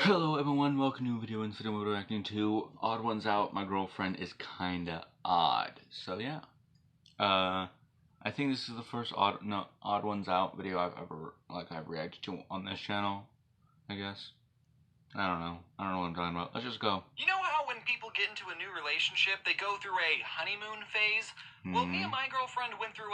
Hello everyone, welcome to a video. In today we're reacting to Odd Ones Out. My girlfriend is kinda odd. So yeah. I think this is the first Odd Ones Out video I've reacted to on this channel, I guess. I don't know what I'm talking about. Let's just go. You know how when people get into a new relationship, they go through a honeymoon phase? Well, me and my girlfriend went through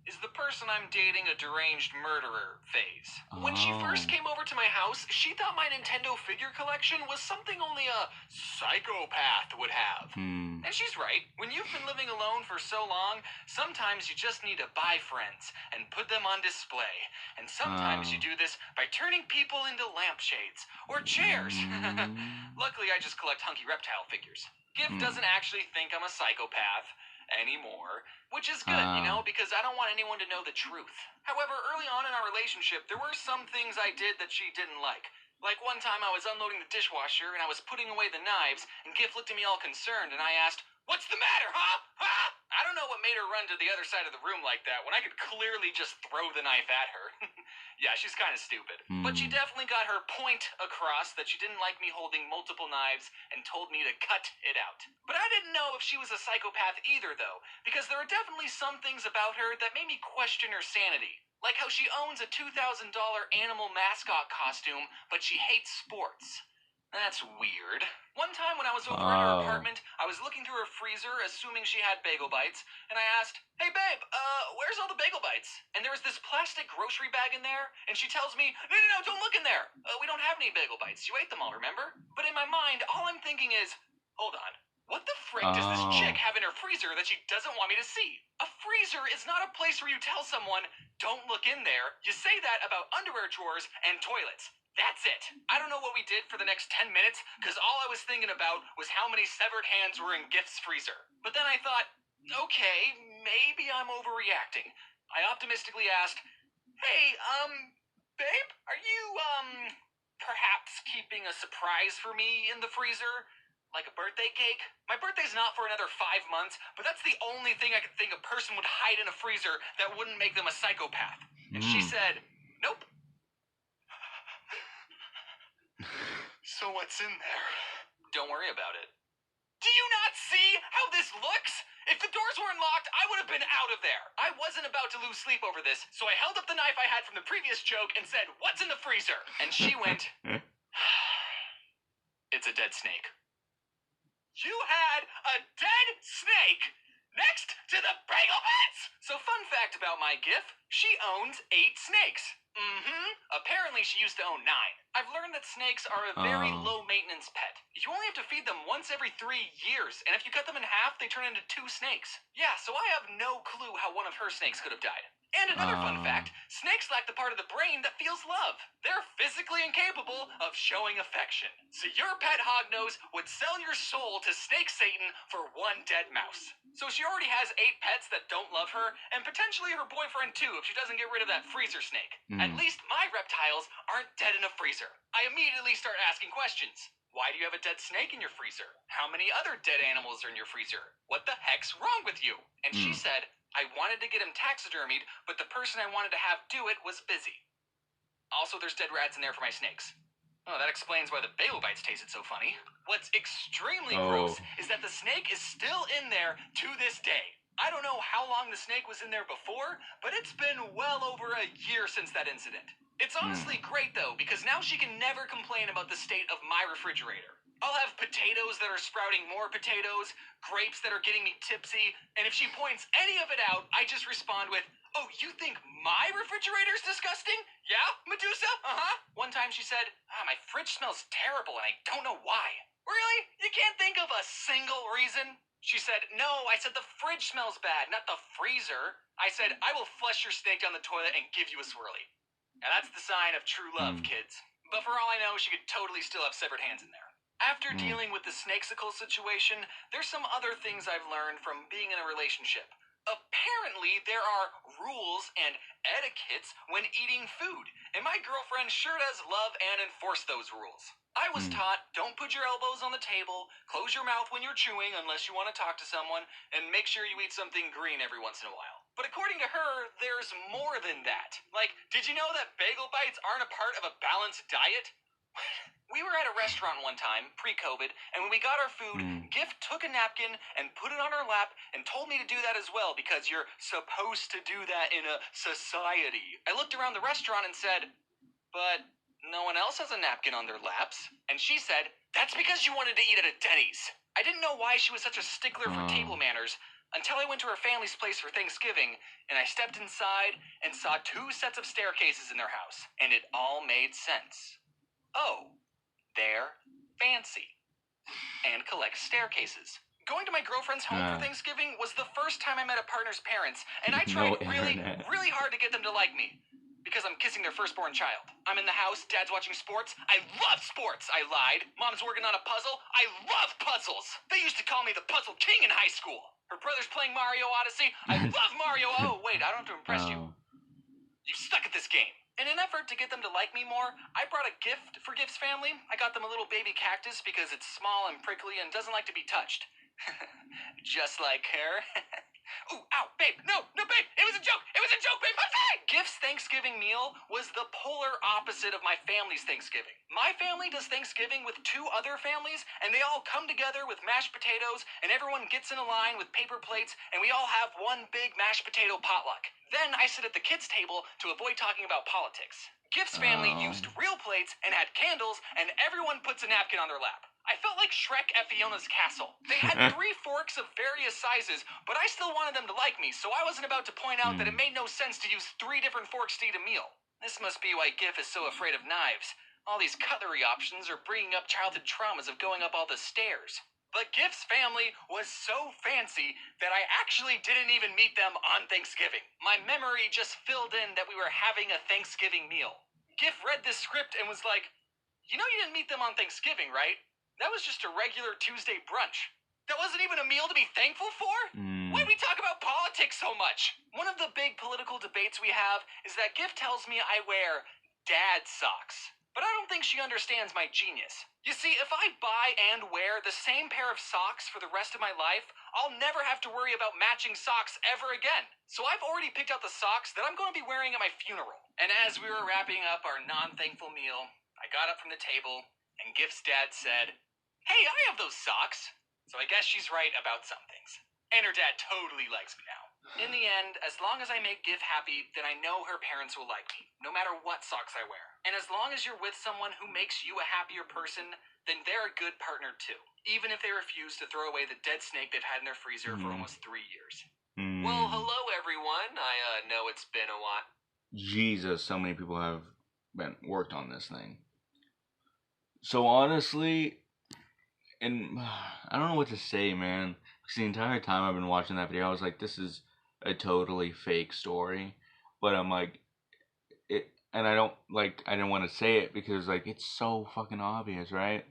is the person I'm dating a deranged murderer phase. When she first came over to my house, she thought my Nintendo figure collection was something only a psychopath would have. And she's right. When you've been living alone for so long, sometimes you just need to buy friends and put them on display. And sometimes you do this by turning people into lampshades or chairs. Luckily, I just collect hunky reptile figures. Gift doesn't actually think I'm a psychopath anymore, which is good, you know, because I don't want anyone to know the truth. However, early on in our relationship, there were some things I did that she didn't like. Like one time I was unloading the dishwasher and I was putting away the knives, and Gift looked at me all concerned and I asked, "What's the matter, huh? Huh?" I don't know what made her run to the other side of the room like that when I could clearly just throw the knife at her. Yeah, she's kind of stupid. But she definitely got her point across that she didn't like me holding multiple knives and told me to cut it out. But I didn't know if she was a psychopath either, though, because there are definitely some things about her that made me question her sanity. Like how she owns a $2,000 animal mascot costume, but she hates sports. That's weird. One time when I was over at her apartment, I was looking through her freezer, assuming she had bagel bites, and I asked, "Hey babe, where's all the bagel bites?" And there was this plastic grocery bag in there, and she tells me, No, don't look in there. We don't have any bagel bites. You ate them all, remember? But in my mind, all I'm thinking is, hold on. What the frick does this chick have in her freezer that she doesn't want me to see? A freezer is not a place where you tell someone, don't look in there. You say that about underwear drawers and toilets. That's it. I don't know what we did for the next 10 minutes, because all I was thinking about was how many severed hands were in Gift's freezer. But then I thought, okay, maybe I'm overreacting. I optimistically asked, "Hey, babe, are you, perhaps keeping a surprise for me in the freezer? Like a birthday cake? My birthday's not for another 5 months, but that's the only thing I could think a person would hide in a freezer that wouldn't make them a psychopath." And she said, "Nope." So what's in there? Don't worry about it. Do you not see how this looks? If the doors weren't locked, I would have been out of there. I wasn't about to lose sleep over this, so I held up the knife I had from the previous joke and said, "What's in the freezer?" And she went, "It's a dead snake." You had a dead snake next to the bagel bites! So fun fact about my GIF, she owns 8 snakes. Apparently she used to own 9. I've learned that snakes are a very low maintenance pet. You only have to feed them once every 3 years, and if you cut them in half, they turn into 2 snakes. Yeah, so I have no clue how one of her snakes could have died. And another fun fact, snakes lack the part of the brain that feels love. They're physically incapable of showing affection. So your pet hognose would sell your soul to Snake Satan for 1 dead mouse. So she already has 8 pets that don't love her, and potentially her boyfriend too if she doesn't get rid of that freezer snake. At least my reptiles aren't dead in a freezer. I immediately start asking questions. Why do you have a dead snake in your freezer? How many other dead animals are in your freezer? What the heck's wrong with you? And she said, I wanted to get him taxidermied, but the person I wanted to have do it was busy. Also, there's dead rats in there for my snakes. Oh, that explains why the bagel bites tasted so funny. What's extremely gross is that the snake is still in there to this day. I don't know how long the snake was in there before, but it's been well over a year since that incident. It's honestly great though, because now she can never complain about the state of my refrigerator. I'll have potatoes that are sprouting more potatoes, grapes that are getting me tipsy, and if she points any of it out, I just respond with, "Oh, you think my refrigerator's disgusting? Yeah, Medusa? One time she said, my fridge smells terrible and I don't know why." Really? You can't think of a single reason? She said, "No, I said the fridge smells bad, not the freezer." I said, "I will flush your snake down the toilet and give you a swirly." Now that's the sign of true love, kids. But for all I know, she could totally still have severed hands in there. After dealing with the snakesicle situation, there's some other things I've learned from being in a relationship. Apparently, there are rules and etiquettes when eating food, and my girlfriend sure does love and enforce those rules. I was taught, don't put your elbows on the table, close your mouth when you're chewing unless you want to talk to someone, and make sure you eat something green every once in a while. But according to her, there's more than that. Like, did you know that bagel bites aren't a part of a balanced diet? We were at a restaurant one time, pre-COVID, and when we got our food, Gift took a napkin and put it on her lap and told me to do that as well because you're supposed to do that in a society. I looked around the restaurant and said, but no one else has a napkin on their laps. And she said, that's because you wanted to eat at a Denny's. I didn't know why she was such a stickler for table manners until I went to her family's place for Thanksgiving, and I stepped inside and saw 2 sets of staircases in their house, and it all made sense. Oh. They're fancy and collect staircases. Going to my girlfriend's home for Thanksgiving was the first time I met a partner's parents, and I tried really hard to get them to like me because I'm kissing their firstborn child. I'm in the house, Dad's watching sports. I love sports, I lied. Mom's working on a puzzle. I love puzzles. They used to call me the Puzzle King in high school. Her brother's playing Mario Odyssey. I love Mario. Oh, wait, I don't have to impress you. You suck at this game. In an effort to get them to like me more, I brought a gift for Gift's family. I got them a little baby cactus because it's small and prickly and doesn't like to be touched. Just like her. Ooh, ow, babe. No, babe. It was a joke, babe. I'm sorry. Gift's Thanksgiving meal was the polar opposite of my family's Thanksgiving. My family does Thanksgiving with 2 other families, and they all come together with mashed potatoes, and everyone gets in a line with paper plates, and we all have one big mashed potato potluck. Then I sit at the kids' table to avoid talking about politics. Gift's family used real plates and had candles, and everyone puts a napkin on their lap. I felt like Shrek at Fiona's castle. They had 3 forks of various sizes, but I still wanted them to like me, so I wasn't about to point out that it made no sense to use 3 different forks to eat a meal. This must be why Gift is so afraid of knives. All these cutlery options are bringing up childhood traumas of going up all the stairs. But Gift's family was so fancy that I actually didn't even meet them on Thanksgiving. My memory just filled in that we were having a Thanksgiving meal. Gift read this script and was like, you know you didn't meet them on Thanksgiving, right? That was just a regular Tuesday brunch. That wasn't even a meal to be thankful for? Why do we talk about politics so much? One of the big political debates we have is that Gift tells me I wear dad socks. But I don't think she understands my genius. You see, if I buy and wear the same pair of socks for the rest of my life, I'll never have to worry about matching socks ever again. So I've already picked out the socks that I'm going to be wearing at my funeral. And as we were wrapping up our non-thankful meal, I got up from the table, and Gift's dad said, hey, I have those socks. So I guess she's right about some things. And her dad totally likes me now. In the end, as long as I make Gift happy, then I know her parents will like me, no matter what socks I wear. And as long as you're with someone who makes you a happier person, then they're a good partner too, even if they refuse to throw away the dead snake they've had in their freezer for almost 3 years. Well, hello everyone. I know it's been a while. Jesus, so many people have worked on this thing. So honestly, and I don't know what to say, man. Because the entire time I've been watching that video, I was like, this is a totally fake story. But I'm like, and I didn't want to say it because like it's so fucking obvious, right?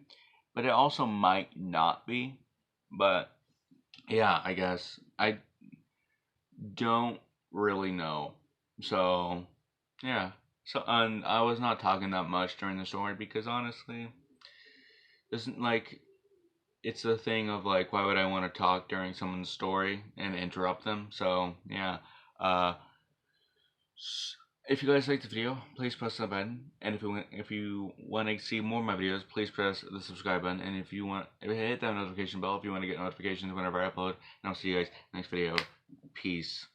But it also might not be. But yeah, I guess I don't really know. So yeah. So and I was not talking that much during the story because honestly, isn't like it's a thing of like, why would I want to talk during someone's story and interrupt them? So yeah, if you guys liked the video, please press the button, and if you want to see more of my videos, please press the subscribe button, and if you hit that notification bell if you want to get notifications whenever I upload. And I'll see you guys next video. Peace.